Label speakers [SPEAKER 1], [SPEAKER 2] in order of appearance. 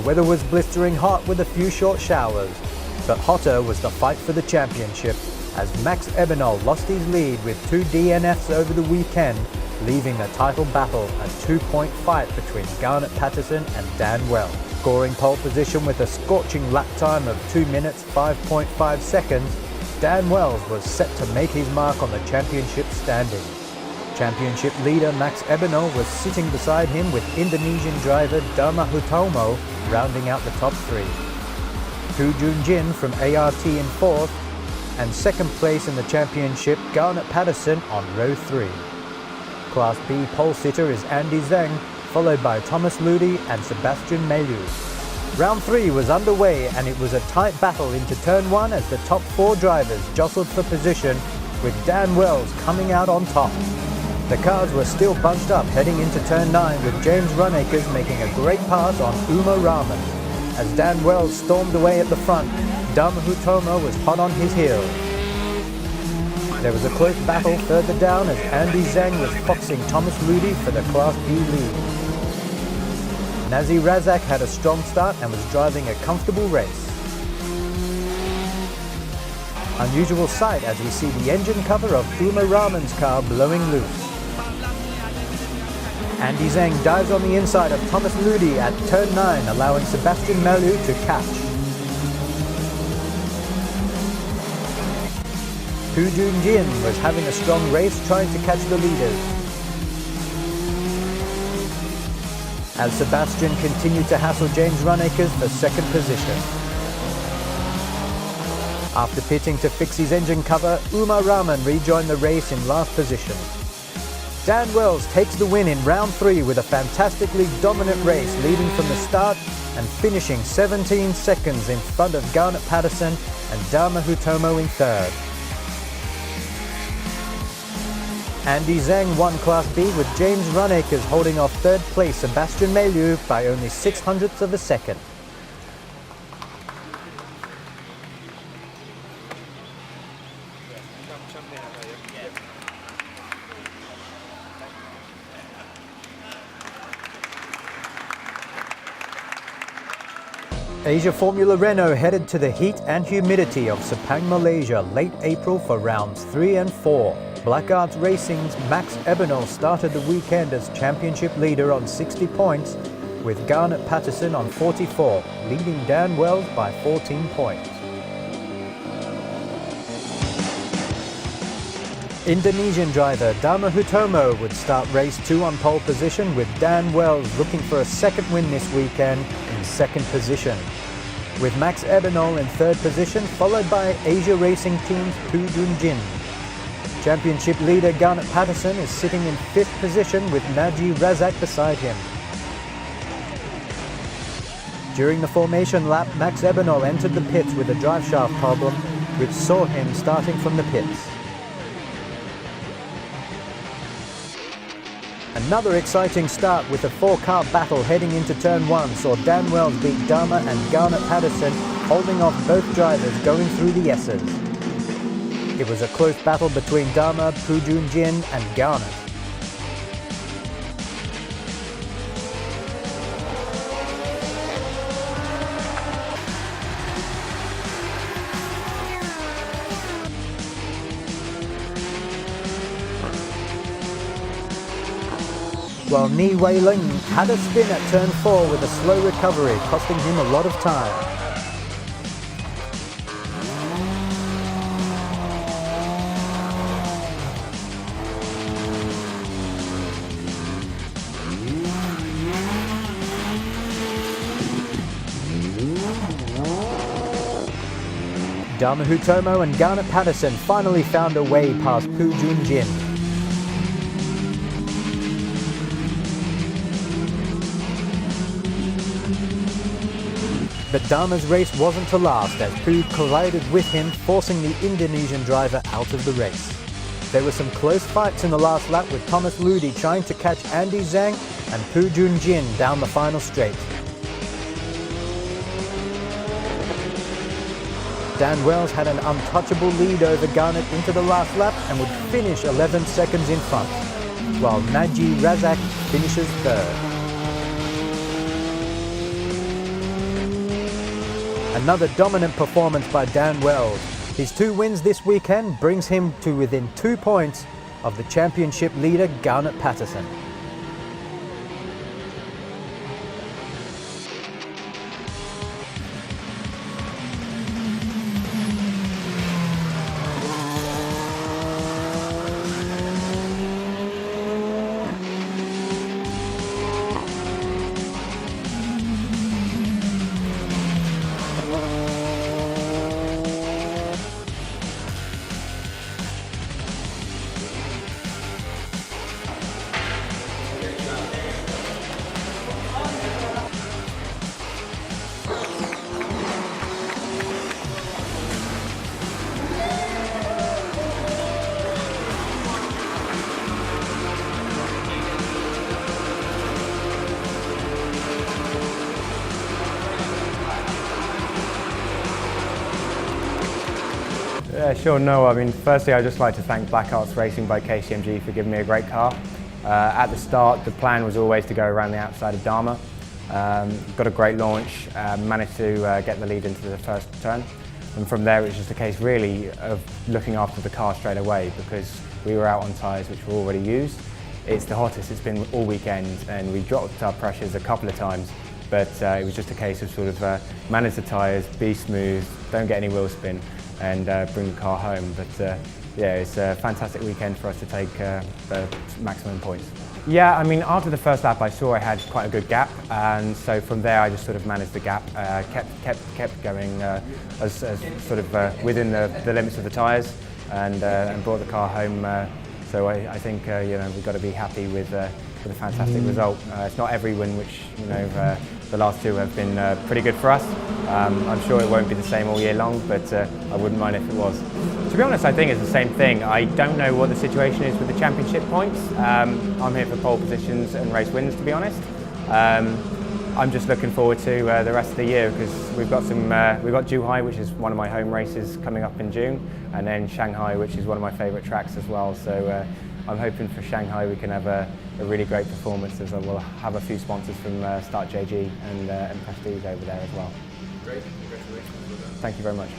[SPEAKER 1] weather was blistering hot with a few short showers, but hotter was the fight for the championship as Max Ebenol lost his lead with 2 DNFs over the weekend, leaving a title battle a 2-point fight between Garnet Patterson and Dan Wells. Scoring pole position with a scorching lap time of 2 minutes 5.5 seconds, Dan Wells was set to make his mark on the championship standings. Championship leader Max Ebenol was sitting beside him with Indonesian driver Dharma Hutomo rounding out the top 3. Poo Jun Jin from ART in 4th, and second place in the championship Garnet Patterson on row 3. Class B pole sitter is Andy Zhang, followed by Thomas Ludi and Sebastian Melu. Round 3 was underway and it was a tight battle into turn 1 as the top 4 drivers jostled for position, with Dan Wells coming out on top. The cars were still bunched up heading into turn 9, with James Runacres making a great pass on Uma Rahman. As Dan Wells stormed away at the front, Dharma Hutomo was hot on his heels. There was a close battle further down as Andy Zhang was foxing Thomas Ludi for the Class B lead. Nazi Razak had a strong start and was driving a comfortable race. Unusual sight as we see the engine cover of Uma Rahman's car blowing loose. Andy Zhang dives on the inside of Thomas Ludi at turn 9, allowing Sebastian Melu to catch. Poo Jun Jin was having a strong race trying to catch the leaders, as Sebastian continued to hassle James Runacres for second position. After pitting to fix his engine cover, Uma Rahman rejoined the race in last position. Dan Wells takes the win in round 3 with a fantastically dominant race, leading from the start and finishing 17 seconds in front of Garnet Patterson and Dharma Hutomo in third. Andy Zhang won Class B with James Runacres holding off third place Sebastian Melu by only 0.06 of a second. Asia Formula Renault headed to the heat and humidity of Sepang, Malaysia late April for rounds 3 and 4. Black Arts Racing's Max Ebenol started the weekend as championship leader on 60 points, with Garnet Patterson on 44, leading Dan Wells by 14 points. Indonesian driver Dharma Hutomo would start race 2 on pole position, with Dan Wells looking for a second win this weekend in second position, with Max Ebenol in third position, followed by Asia Racing Team's Poo Jun Jin. Championship leader Garnet Patterson is sitting in 5th position with Naji Razak beside him. During the formation lap, Max Ebenol entered the pits with a driveshaft problem, which saw him starting from the pits. Another exciting start with a 4-car battle heading into turn 1 saw Dan Wells beat Dharma and Garnet Patterson, holding off both drivers going through the S's. It was a close battle between Dharma, Poo Jun Jin and Garnet. While Ni Wei Ling had a spin at turn 4 with a slow recovery, costing him a lot of time. Dharma Hutomo and Garnet Patterson finally found a way past Poo Jun Jin. But Dharma's race wasn't to last as Poo collided with him, forcing the Indonesian driver out of the race. There were some close fights in the last lap, with Thomas Ludi trying to catch Andy Zhang and Poo Jun Jin down the final straight. Dan Wells had an untouchable lead over Garnet into the last lap and would finish 11 seconds in front, while Naji Razak finishes third. Another dominant performance by Dan Wells. His 2 wins this weekend brings him to within 2 points of the championship leader Garnet Patterson.
[SPEAKER 2] Yeah, sure, no. I mean, firstly, I'd just like to thank Black Arts Racing by KCMG for giving me a great car. At the start, the plan was always to go around the outside of Dharma. Got a great launch, managed to get the lead into the first turn. And from there, it was just a case really of looking after the car straight away because we were out on tyres which were already used. It's the hottest it's been all weekend and we dropped our pressures a couple of times, but it was just a case of sort of manage the tyres, be smooth, don't get any wheel spin, and bring the car home. But yeah, it's a fantastic weekend for us to take the maximum points. Yeah, I mean, after the first lap I saw I had quite a good gap, and so from there I just sort of managed the gap, kept going as sort of within the limits of the tyres, and brought the car home. So I think you know, we've got to be happy with a fantastic result. It's not every win which, you know, the last 2 have been pretty good for us. I'm sure it won't be the same all year long, but I wouldn't mind if it was. To be honest, I think it's the same thing. I don't know what the situation is with the championship points. I'm here for pole positions and race wins, to be honest. I'm just looking forward to the rest of the year because we've got Zhuhai, which is one of my home races, coming up in June, and then Shanghai, which is one of my favourite tracks as well. So I'm hoping for Shanghai we can have a really great performance, as we'll have a few sponsors from Start JG and Prestige over there as well.
[SPEAKER 3] Great, congratulations.
[SPEAKER 2] Thank you very much.